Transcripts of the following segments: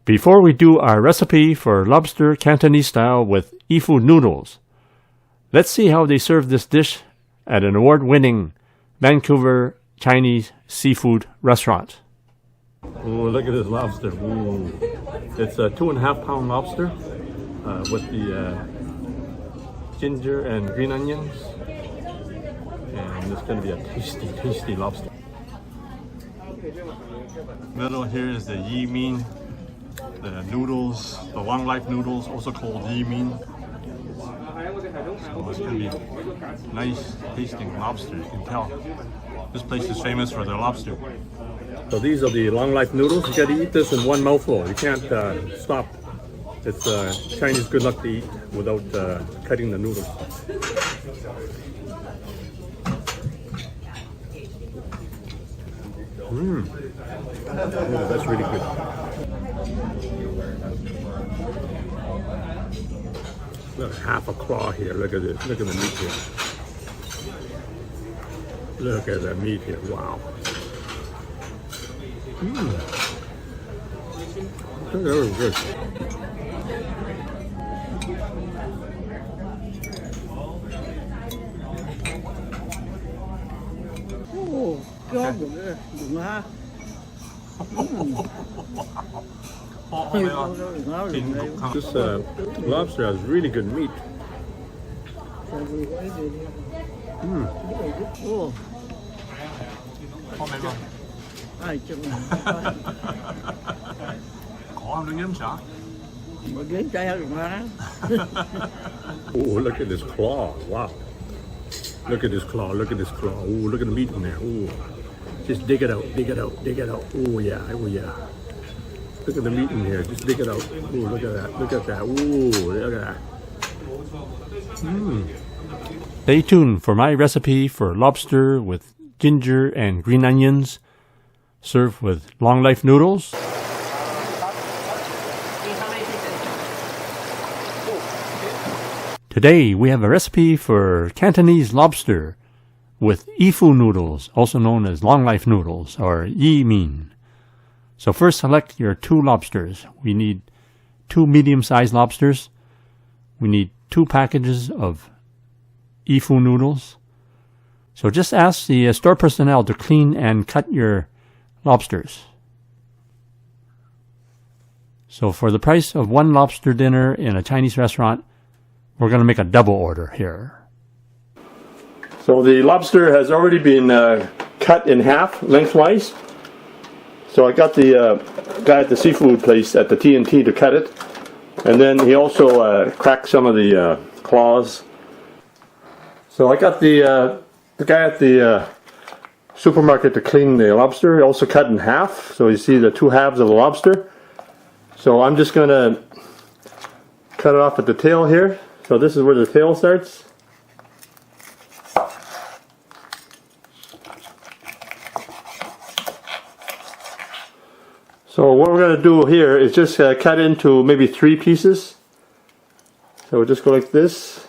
Before we do our recipe for Lobster Cantonese Style with E Fu Noodles, let's see how they serve this dish at an award-winning Vancouver Chinese seafood restaurant. Oh, look at this lobster. Ooh. It's a 2.5 pound lobster with the ginger and green onions. And it's going to be a tasty, tasty lobster. Middle here is the Yee Mein, the noodles, the long life noodles, also called Yee Mein. So it's going to be nice tasting lobster, you can tell. This place is famous for their lobster. So these are the long life noodles. You got to eat this in one mouthful. You can't stop. It's Chinese good luck to eat without cutting the noodles. Yeah, that's really good. Look, half a claw here. Look at this. Look at the meat here. Look at the meat here. Wow. Very good. Oh, God, đừng ha. This lobster has really good meat. Oh. Ai chừng Có không đừng sợ. mà ghế trái hơn ha. Oh, look at this claw. Wow. Look at this claw. Look at this claw. Oh, look at the meat in there. Oh. Just dig it out. Dig it out. Dig it out. Oh yeah. Oh yeah. Look at the meat in here. Just dig it out. Oh, look at that. Look at that. Oh, look at that. Stay tuned for my recipe for lobster with ginger and green onions, served with long life noodles. Today we have a recipe for Cantonese lobster with E Fu Noodles, also known as long life noodles or Yee Mein. So first select your 2 lobsters. We need 2 medium-sized lobsters. We need 2 packages of E Fu noodles. So just ask the store personnel to clean and cut your lobsters. So for the price of 1 lobster dinner in a Chinese restaurant, we're going to make a double order here. So the lobster has already been cut in half lengthwise. So I got the guy at the seafood place at the T&T to cut it. And then he also cracked some of the claws. So I got the guy at the supermarket to clean the lobster. He also cut in half. So you see the 2 halves of the lobster. So I'm just going to cut it off at the tail here. So this is where the tail starts. So what we're going to do here is just cut into maybe 3 pieces. So we'll just go like this.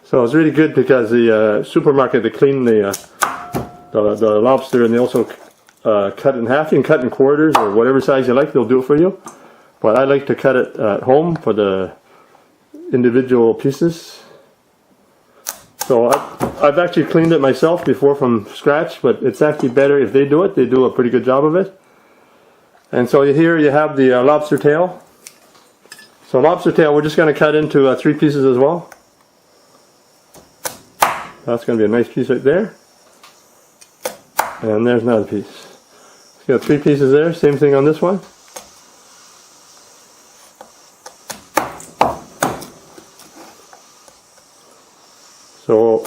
So it's really good because the supermarket, they clean the lobster and they also cut it in half. You can cut in quarters or whatever size you like, they'll do it for you. But I like to cut it at home for the individual pieces. So I've actually cleaned it myself before from scratch, but it's actually better if they do it. They do a pretty good job of it. And so here you have the lobster tail. So lobster tail, we're just going to cut into 3 pieces as well. That's going to be a nice piece right there. And there's another piece. So you got 3 pieces there. Same thing on this one. So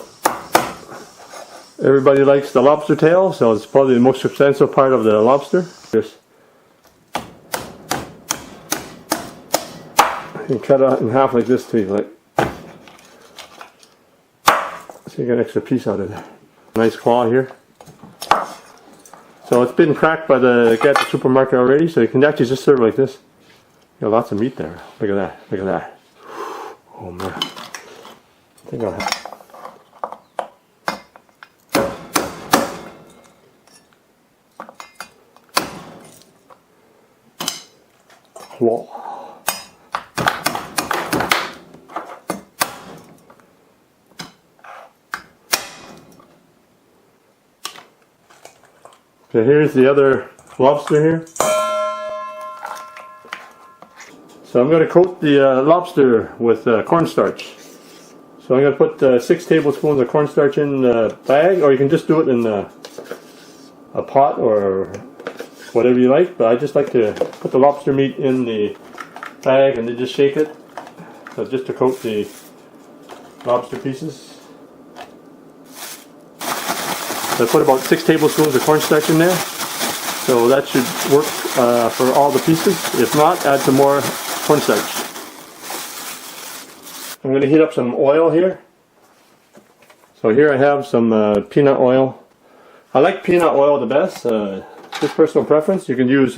everybody likes the lobster tail, so it's probably the most substantial part of the lobster. Just you can cut it in half like this too, like so you get an extra piece out of there. Nice claw here. So it's been cracked by the guy at the supermarket already, so you can actually just serve it like this. Got lots of meat there. Look at that. Look at that. Oh man. I think I'll have. Whoa. So here's the other lobster here. So I'm going to coat the lobster with cornstarch. So I'm going to put 6 tablespoons of cornstarch in the bag, or you can just do it in a pot or whatever you like, but I just like to put the lobster meat in the bag and then just shake it, so just to coat the lobster pieces. So I put about 6 tablespoons of cornstarch in there, so that should work for all the pieces. If not, add some more cornstarch. I'm going to heat up some oil here. So here I have some peanut oil. I like peanut oil the best. Just personal preference. You can use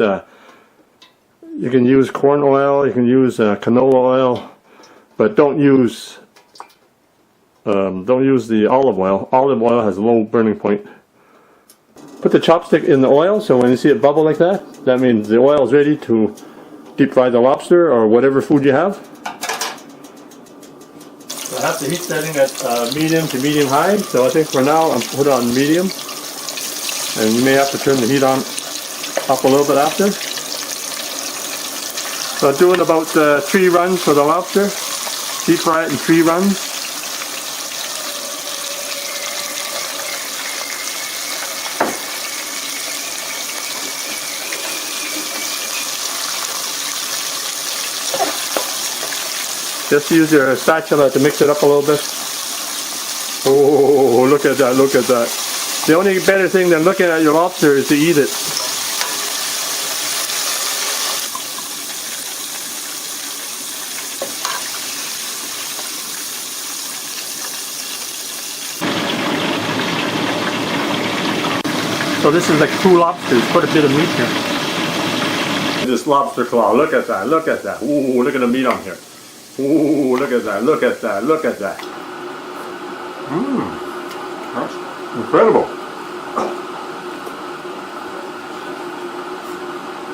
corn oil, you can use canola oil, but don't use the olive oil. Olive oil has a low burning point. Put the chopstick in the oil, so when you see it bubble like that, that means the oil is ready to deep fry the lobster or whatever food you have. So I have the heat setting at medium to medium high, so I think for now I'm put it on medium. And you may have to turn the heat on up a little bit after. So I'm doing about 3 runs for the lobster. Deep fry it in 3 runs. Just use your spatula to mix it up a little bit. Oh, look at that, look at that. The only better thing than looking at your lobster is to eat it. So this is like 2 lobsters, quite a bit of meat here. This lobster claw, look at that, look at that. Ooh, look at the meat on here. Ooh, look at that, look at that, look at that. Mmm, that's incredible.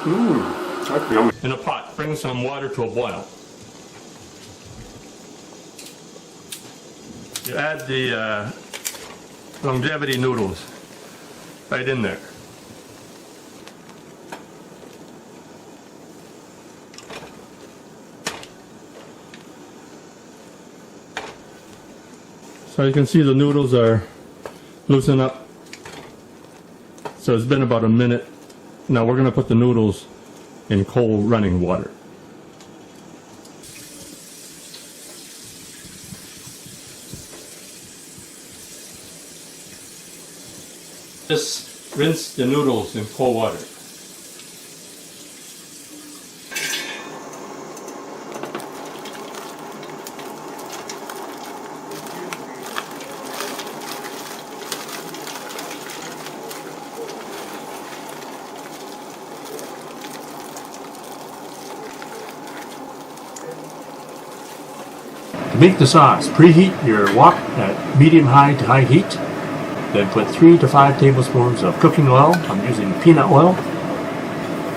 Mmm, that's yummy. In a pot, bring some water to a boil. You add the longevity noodles right in there. So you can see the noodles are loosen up. So it's been about a minute. Now we're going to put the noodles in cold running water. Just rinse the noodles in cold water. To make the sauce, preheat your wok at medium-high to high heat. Then put 3 to 5 tablespoons of cooking oil. I'm using peanut oil.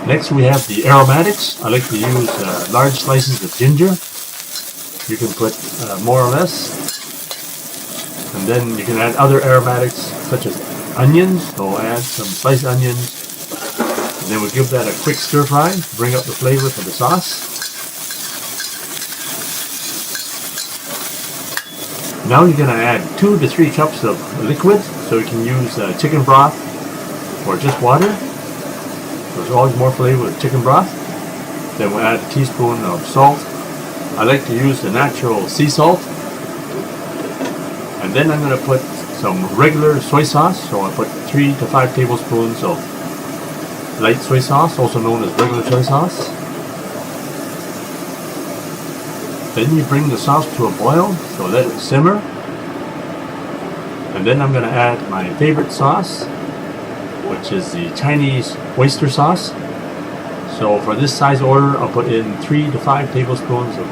Next we have the aromatics. I like to use large slices of ginger. You can put more or less. And then you can add other aromatics such as onions. So add some sliced onions. And then we'll give that a quick stir fry. Bring up the flavor for the sauce. Now you're going to add 2 to 3 cups of liquid, so you can use chicken broth or just water. There's always more flavor with chicken broth. Then we'll add a teaspoon of salt. I like to use the natural sea salt. And then I'm going to put some regular soy sauce. So I put 3 to 5 tablespoons of light soy sauce, also known as regular soy sauce. Then you bring the sauce to a boil, so let it simmer. And then I'm going to add my favorite sauce, which is the Chinese oyster sauce. So for this size order, I'll put in 3 to 5 tablespoons of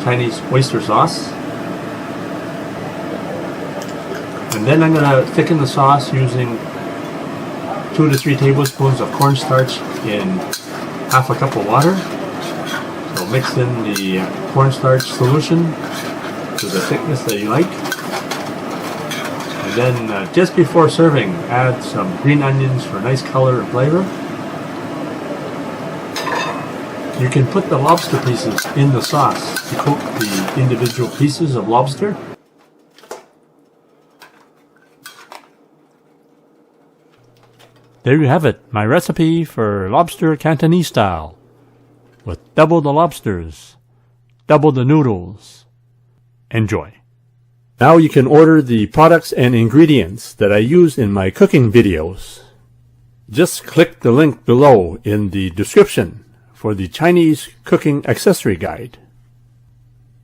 Chinese oyster sauce. And then I'm going to thicken the sauce using 2 to 3 tablespoons of cornstarch in half a cup of water. So mix in the cornstarch solution to the thickness that you like. And then just before serving, add some green onions for nice color and flavor. You can put the lobster pieces in the sauce to coat the individual pieces of lobster. There you have it, my recipe for lobster Cantonese style, with double the lobsters, double the noodles. Enjoy. Now you can order the products and ingredients that I use in my cooking videos. Just click the link below in the description for the Chinese cooking accessory guide.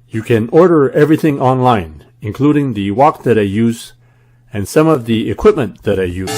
You can order everything online, including the wok that I use and some of the equipment that I use.